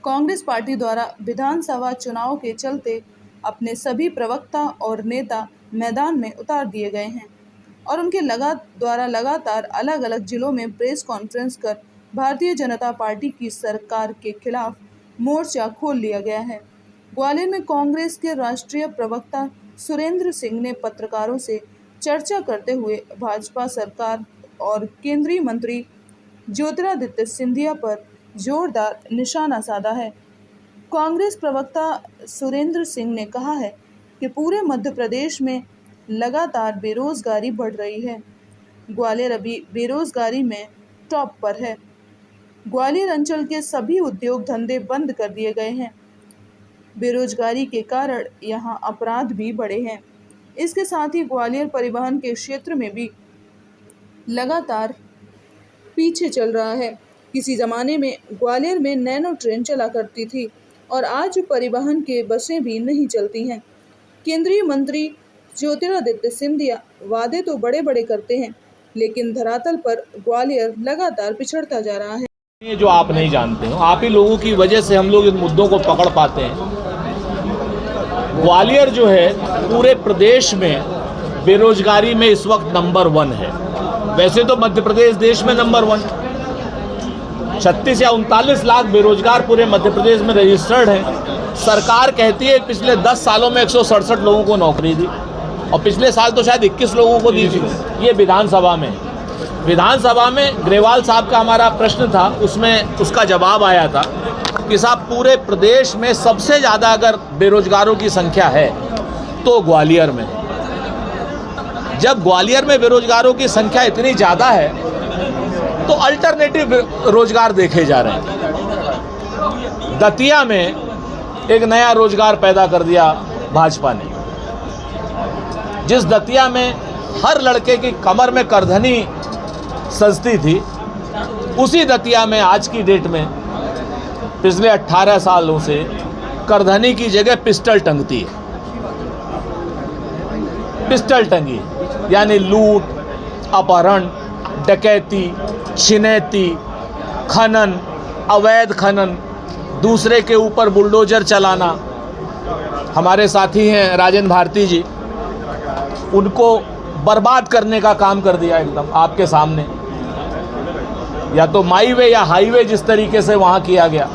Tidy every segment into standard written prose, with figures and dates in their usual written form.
Congress party द्वारा विधानसभा चुनाव के चलते अपने सभी प्रवक्ता और नेता मैदान में उतार दिए गए हैं और उनके द्वारा लगातार अलग अलग जिलों में प्रेस कॉन्फ्रेंस कर भारतीय जनता पार्टी की सरकार के खिलाफ मोर्चा खोल लिया गया है। ग्वालियर में कांग्रेस के राष्ट्रीय प्रवक्ता सुरेंद्र सिंह ने पत्रकारों से चर्चा करते हुए भाजपा सरकार और केंद्रीय मंत्री ज्योतिरादित्य सिंधिया पर जोरदार निशाना साधा है। कांग्रेस प्रवक्ता सुरेंद्र सिंह ने कहा है कि पूरे मध्य प्रदेश में लगातार बेरोजगारी बढ़ रही है। ग्वालियर अभी बेरोजगारी में टॉप पर है। ग्वालियर अंचल के सभी उद्योग धंधे बंद कर दिए गए हैं। बेरोजगारी के कारण यहां अपराध भी बढ़े हैं। इसके साथ ही ग्वालियर परिवहन के क्षेत्र में भी लगातार पीछे चल रहा है। किसी ज़माने में ग्वालियर में नैनो ट्रेन चला करती थी और आज परिवहन के बसें भी नहीं चलती हैं। केंद्रीय मंत्री ज्योतिरादित्य सिंधिया वादे तो बड़े बड़े करते हैं, लेकिन धरातल पर ग्वालियर लगातार पिछड़ता जा रहा है। ये जो आप नहीं जानते हो, आप ही लोगों की वजह से हम लोग इन मुद्दों को पकड़ पाते हैं। ग्वालियर जो है पूरे प्रदेश में बेरोजगारी में इस वक्त नंबर 1 है। वैसे तो मध्य प्रदेश देश में नंबर 1, 36 या 39 लाख बेरोजगार पूरे मध्य प्रदेश में रजिस्टर्ड हैं। सरकार कहती है पिछले 10 सालों में 167 लोगों को नौकरी दी और पिछले साल तो शायद 21 लोगों को दी थी। ये विधानसभा में ग्रेवाल साहब का हमारा प्रश्न था, उसमें उसका जवाब आया था कि साहब पूरे प्रदेश में सबसे ज़्यादा अगर बेरोजगारों की संख्या है तो ग्वालियर में। जब ग्वालियर में बेरोजगारों की संख्या इतनी ज़्यादा है तो अल्टरनेटिव रोजगार देखे जा रहे हैं। दतिया में एक नया रोजगार पैदा कर दिया भाजपा ने। जिस दतिया में हर लड़के की कमर में करधनी सजती थी, उसी दतिया में आज की डेट में पिछले 18 सालों से करधनी की जगह पिस्टल टंगती है। पिस्टल टंगी यानी लूट, अपहरण, डकैती, छिनैती, खनन, अवैध खनन, दूसरे के ऊपर बुलडोजर चलाना। हमारे साथी हैं राजेंद्र भारती जी, उनको बर्बाद करने का काम कर दिया एकदम आपके सामने। या तो माईवे या हाईवे जिस तरीके से वहाँ किया गया,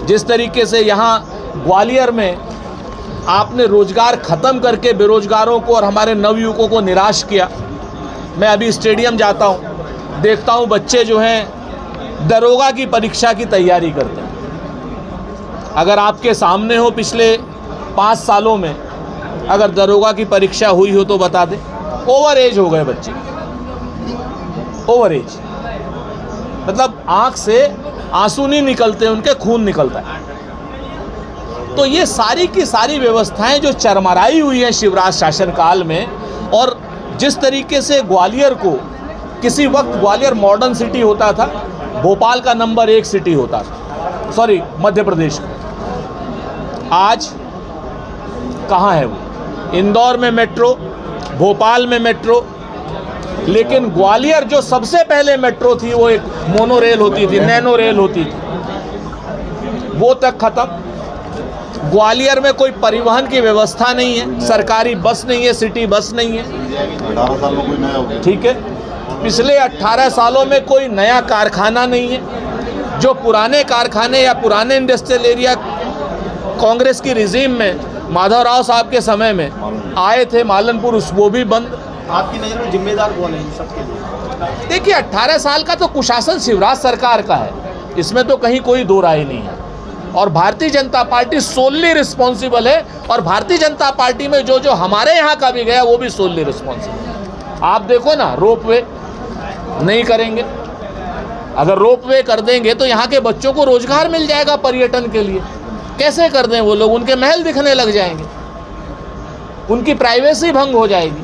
जिस तरीके से यहाँ ग्वालियर में आपने रोजगार ख़त्म करके बेरोजगारों को और हमारे नवयुवकों को निराश किया। मैं अभी स्टेडियम जाता हूँ, देखता हूँ बच्चे जो हैं दरोगा की परीक्षा की तैयारी करते हैं। अगर आपके सामने हो पिछले 5 सालों में अगर दरोगा की परीक्षा हुई हो तो बता दें। ओवर एज हो गए बच्चे, ओवर एज मतलब आँख से आंसू नहीं निकलते, उनके खून निकलता है। तो ये सारी की सारी व्यवस्थाएं जो चरमराई हुई हैं शिवराज शासनकाल में, और जिस तरीके से ग्वालियर को किसी वक्त ग्वालियर मॉडर्न सिटी होता था, भोपाल का नंबर 1 सिटी होता था, सॉरी मध्य प्रदेश का, आज कहाँ है वो? इंदौर में मेट्रो, भोपाल में मेट्रो, लेकिन ग्वालियर जो सबसे पहले मेट्रो थी वो एक मोनो रेल होती थी, नैनो रेल होती थी, वो तक खत्म। ग्वालियर में कोई परिवहन की व्यवस्था नहीं है, सरकारी बस नहीं है, सिटी बस नहीं है। 18 सालों में कोई नया हो, ठीक है। पिछले 18 सालों में कोई नया कारखाना नहीं है। जो पुराने कारखाने या पुराने इंडस्ट्रियल एरिया कांग्रेस की रिजीम में माधवराव साहब के समय में आए थे, मालनपुर, वो भी बंद। आपकी नज़र में जिम्मेदार कौन है इन सबके लिए? देखिए 18 साल का तो कुशासन शिवराज सरकार का है, इसमें तो कहीं कोई दो राय नहीं है। और Bharatiya Janata party solely responsible है, और भारतीय जनता पार्टी में जो जो हमारे यहाँ का भी गया वो भी सोलली रिस्पॉन्सिबल है। आप देखो ना, रोपवे नहीं करेंगे, अगर रोपवे कर देंगे तो यहाँ के बच्चों को रोजगार मिल जाएगा पर्यटन के लिए। कैसे कर दें वो लोग? उनके महल दिखने लग जाएंगे, उनकी प्राइवेसी भंग हो जाएगी।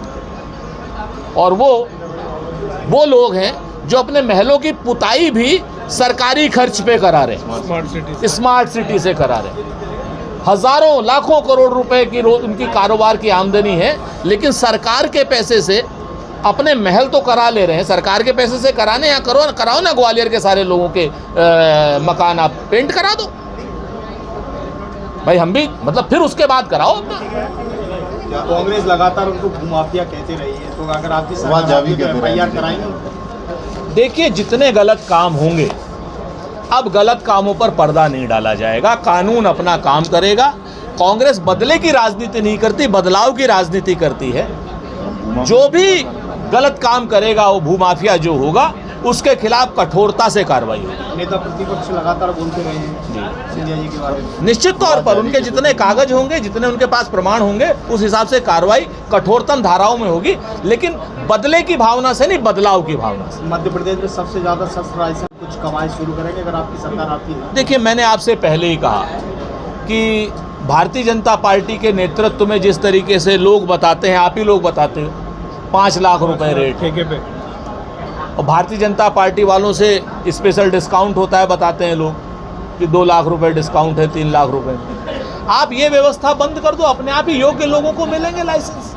और वो लोग हैं जो अपने महलों की पुताई भी सरकारी खर्च पे करा रहे, स्मार्ट सिटी से करा रहे। हजारों लाखों करोड़ रुपए की रोज उनकी कारोबार की आमदनी है, लेकिन सरकार के पैसे से अपने महल तो करा ले रहे हैं, सरकार के पैसे से कराने, या कराओ ना ग्वालियर के सारे लोगों के मकान आप पेंट करा दो भाई, हम भी मतलब फिर उसके बाद कराओ अपना। कांग्रेस लगातार उनको भूमाफिया कहते रही है, तो अगर आपकी सरकार आती है तो FIR कराएंगे? देखिए, जितने गलत काम होंगे, अब गलत कामों पर पर्दा नहीं डाला जाएगा, कानून अपना काम करेगा। कांग्रेस बदले की राजनीति नहीं करती, बदलाव की राजनीति करती है। जो भी गलत काम करेगा, वो भूमाफिया जो होगा, उसके खिलाफ कठोरता से कार्रवाई होगी। नेता प्रतिपक्ष लगातार बोलते रहे हैं सिंधिया जी के बारे में। निश्चित तौर पर उनके जितने कागज होंगे, जितने उनके पास प्रमाण होंगे, उस हिसाब से कार्रवाई कठोरतम धाराओं में होगी, लेकिन बदले की भावना से नहीं, बदलाव की भावना से। मध्य प्रदेश में सबसे ज्यादा शस्त्र लाइसेंस कुछ कमाई शुरू करेंगे अगर आपकी सरकार आती है? देखिए, मैंने आपसे पहले ही कहा कि भारतीय जनता पार्टी के नेतृत्व में जिस तरीके से लोग बताते हैं, आप ही लोग बताते हो, 5 लाख रुपए रेट ठेके पे, और भारतीय जनता पार्टी वालों से स्पेशल डिस्काउंट होता है, बताते हैं लोग कि 2 लाख रुपए डिस्काउंट है, 3 लाख रुपए। आप ये व्यवस्था बंद कर दो, अपने आप ही योग्य लोगों को मिलेंगे लाइसेंस।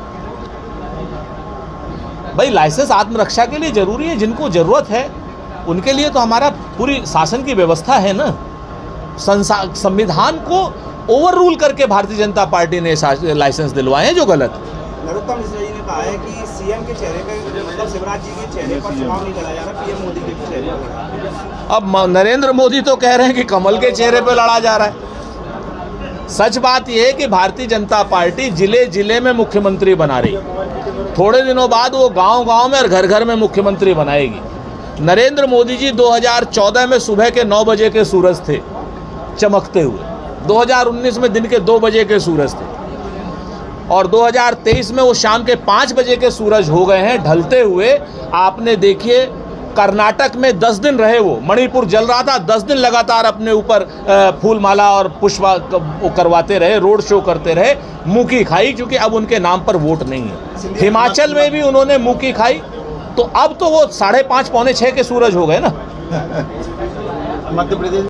भाई, लाइसेंस आत्मरक्षा के लिए जरूरी है, जिनको जरूरत है उनके लिए तो हमारा पूरी शासन की व्यवस्था है ना। संविधान को ओवर रूल करके भारतीय जनता पार्टी ने लाइसेंस दिलवाए हैं, जो गलत है। नरोत्तम मिश्रा जी ने कहा है कि सीएम के चेहरे पे, मतलब शिवराज जी के चेहरे पर चुनाव नहीं लड़ा जा रहा, पीएम मोदी के चेहरे पर। अब नरेंद्र मोदी तो कह रहे हैं कि कमल के चेहरे पे लड़ा जा रहा है। सच बात यह है कि भारतीय जनता पार्टी जिले जिले में मुख्यमंत्री बना रही, थोड़े दिनों बाद वो गांव-गांव में और घर घर में मुख्यमंत्री बनाएगी। नरेंद्र मोदी जी 2014 में सुबह के 9 बजे के सूरज थे चमकते हुए, 2019 में दिन के 2 बजे के सूरज थे, और 2023 में वो शाम के 5 बजे के सूरज हो गए हैं ढलते हुए। आपने देखिए, कर्नाटक में 10 दिन रहे वो, मणिपुर जल रहा था, 10 दिन लगातार अपने ऊपर फूल माला और पुष्प करवाते रहे, रोड शो करते रहे, मुँह की खाई, क्योंकि अब उनके नाम पर वोट नहीं है। हिमाचल में भी उन्होंने मुँह की खाई, तो अब तो वो 5:30 पौने 6 के सूरज हो गए ना। मध्य प्रदेश